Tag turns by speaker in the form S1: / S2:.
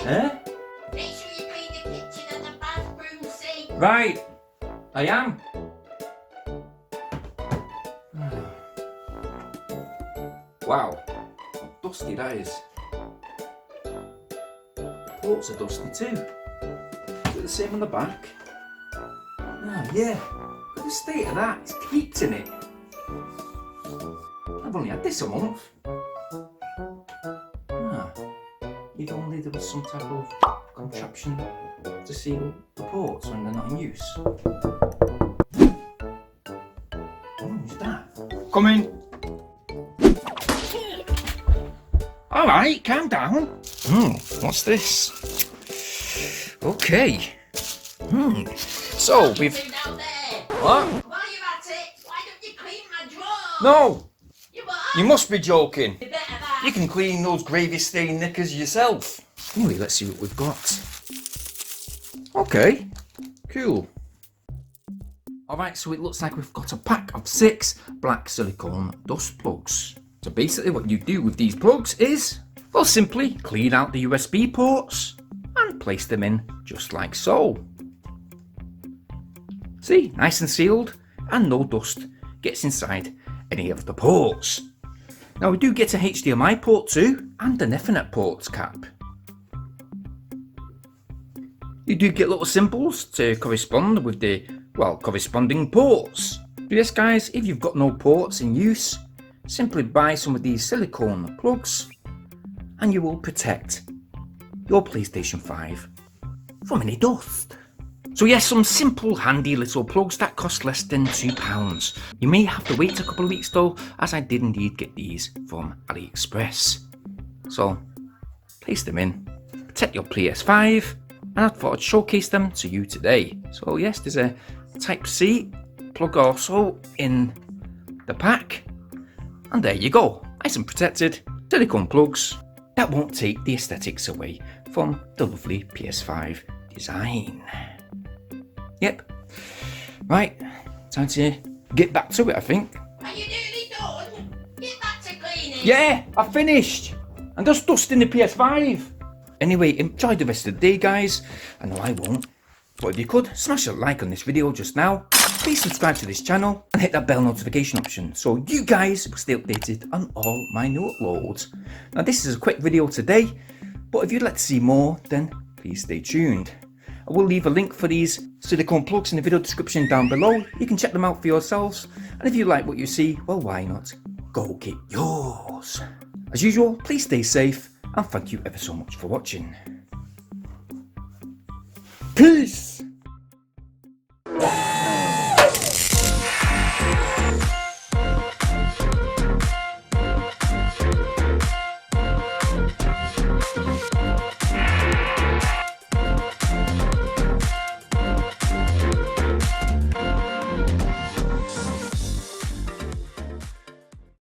S1: Eh?
S2: Make sure you clean the kitchen and the bathroom sink.
S1: Right, I am. Wow, how dusty that is. The ports are dusty too. Is it the same on the back? Ah, yeah. Look at the state of that. It's caked in it. I've only had this a month. Ah, if only there was some type of contraption to seal the ports when they're not in use. Oh, who's that? Come in. Alright, calm down. What's this? Okay. So we've...
S2: Down there.
S1: What?
S2: While you're at it, why don't you clean my drawers?
S1: No!
S2: You what?
S1: You must be joking.
S2: You better that.
S1: You can clean those gravy stained knickers yourself. Anyway, let's see what we've got. Okay, cool. Alright, so it looks like we've got a pack of 6 black silicone dust plugs. So basically what you do with these plugs is, well, simply clean out the USB ports and place them in just like so. See, nice and sealed, and no dust gets inside any of the ports. Now we do get a HDMI port too, and an Ethernet port cap. You do get little symbols to correspond with the, well, corresponding ports. So yes guys, if you've got no ports in use, simply buy some of these silicone plugs and you will protect your PlayStation 5 from any dust. So yes, some simple handy little plugs that cost less than £2. You may have to wait a couple of weeks though, as I did indeed get these from AliExpress. So place them in, protect your PS5, and I thought I'd showcase them to you today. So yes, there's a Type-C plug also in the pack, and there you go, nice and protected silicone plugs that won't take the aesthetics away from the lovely PS5 design. Yep, right, time to get back to it I think.
S2: Are you nearly done? Get back to cleaning.
S1: Yeah, I finished! I'm just dusting the PS5. Anyway, enjoy the rest of the day guys. I know I won't, but if you could, smash a like on this video just now. Please subscribe to this channel and hit that bell notification option so you guys will stay updated on all my new uploads. Now this is a quick video today, but if you'd like to see more, then please stay tuned. I will leave a link for these silicone plugs in the video description down below. You can check them out for yourselves, and if you like what you see, well why not go get yours. As usual, please stay safe and thank you ever so much for watching. Peace!